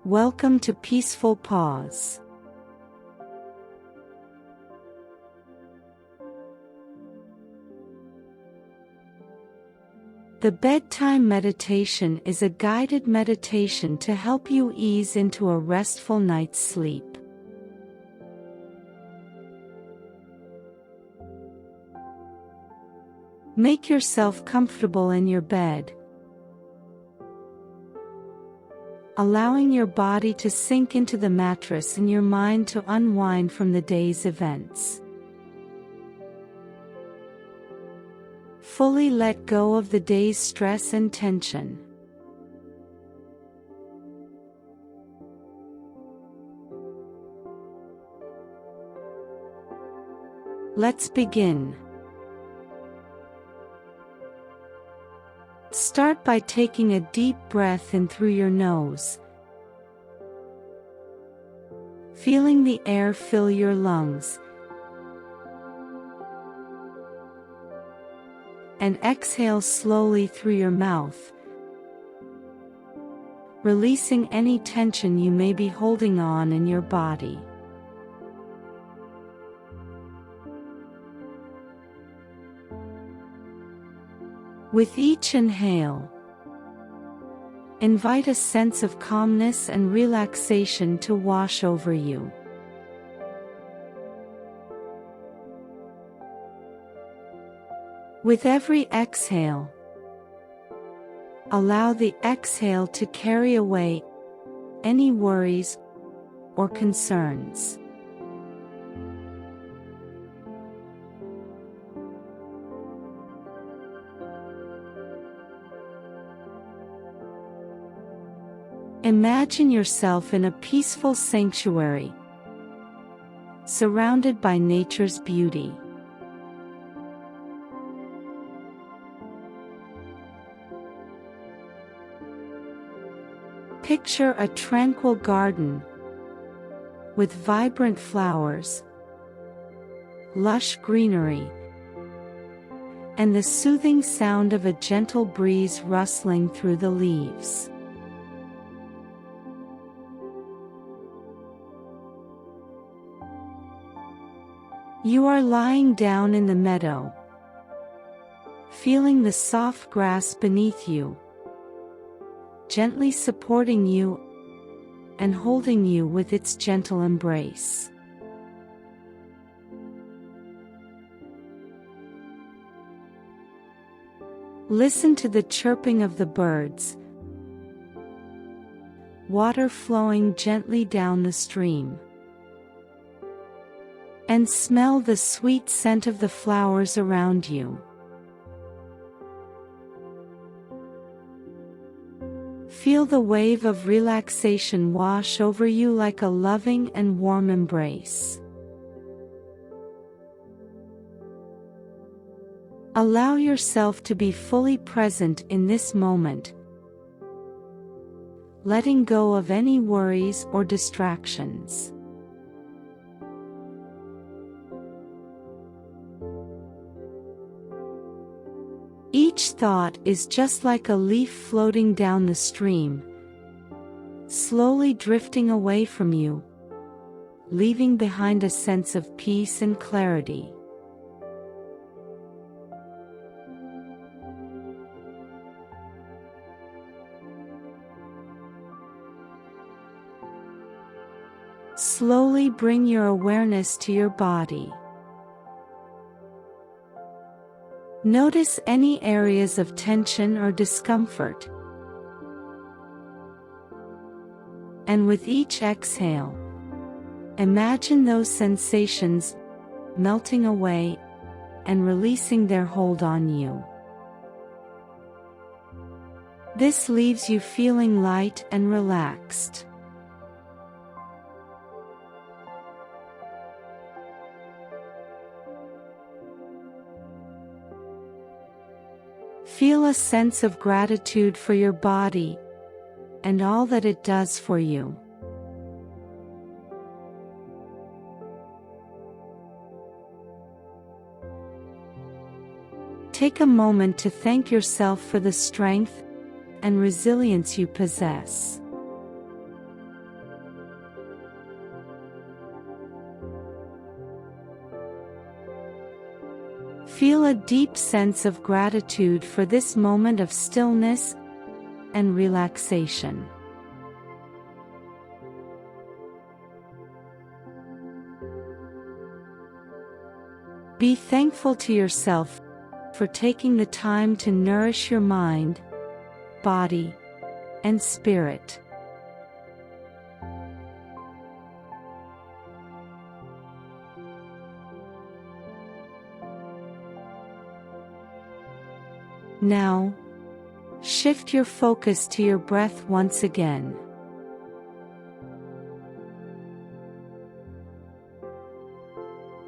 Welcome to Peaceful Pause. The Bedtime Meditation is a guided meditation to help you ease into a restful night's sleep. Make yourself comfortable in your bed, allowing your body to sink into the mattress and your mind to unwind from the day's events. Fully let go of the day's stress and tension. Let's begin. Start by taking a deep breath in through your nose, feeling the air fill your lungs, and exhale slowly through your mouth, releasing any tension you may be holding on in your body. With each inhale, invite a sense of calmness and relaxation to wash over you. With every exhale, allow the exhale to carry away any worries or concerns. Imagine yourself in a peaceful sanctuary, surrounded by nature's beauty. Picture a tranquil garden with vibrant flowers, lush greenery, and the soothing sound of a gentle breeze rustling through the leaves. You are lying down in the meadow, feeling the soft grass beneath you, gently supporting you and holding you with its gentle embrace. Listen to the chirping of the birds, water flowing gently down the stream, and smell the sweet scent of the flowers around you. Feel the wave of relaxation wash over you like a loving and warm embrace. Allow yourself to be fully present in this moment, letting go of any worries or distractions. Each thought is just like a leaf floating down the stream, slowly drifting away from you, leaving behind a sense of peace and clarity. Slowly bring your awareness to your body. Notice any areas of tension or discomfort. And with each exhale, imagine those sensations melting away and releasing their hold on you. This leaves you feeling light and relaxed. Feel a sense of gratitude for your body and all that it does for you. Take a moment to thank yourself for the strength and resilience you possess. Feel a deep sense of gratitude for this moment of stillness and relaxation. Be thankful to yourself for taking the time to nourish your mind, body, and spirit. Now, shift your focus to your breath once again.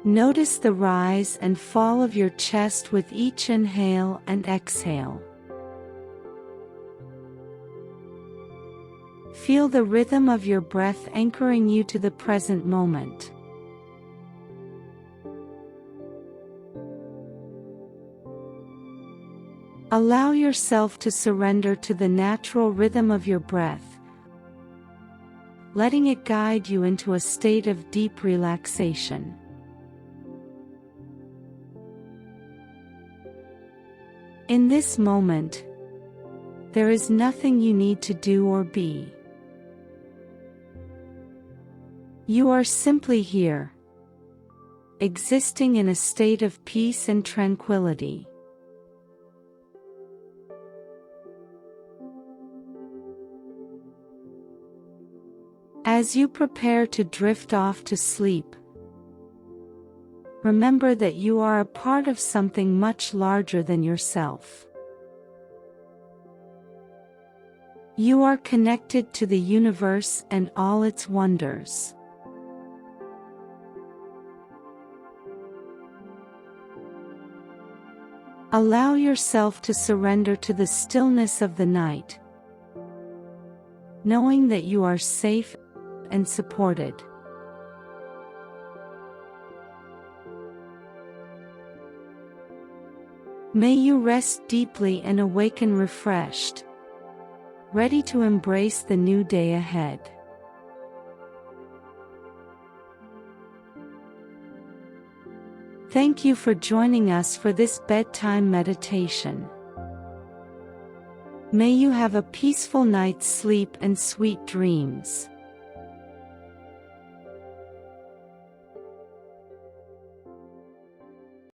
Notice the rise and fall of your chest with each inhale and exhale. Feel the rhythm of your breath anchoring you to the present moment. Allow yourself to surrender to the natural rhythm of your breath, letting it guide you into a state of deep relaxation. In this moment, there is nothing you need to do or be. You are simply here, existing in a state of peace and tranquility. As you prepare to drift off to sleep, remember that you are a part of something much larger than yourself. You are connected to the universe and all its wonders. Allow yourself to surrender to the stillness of the night, knowing that you are safe and supported. May you rest deeply and awaken refreshed, ready to embrace the new day ahead. Thank you for joining us for this bedtime meditation. May you have a peaceful night's sleep and sweet dreams.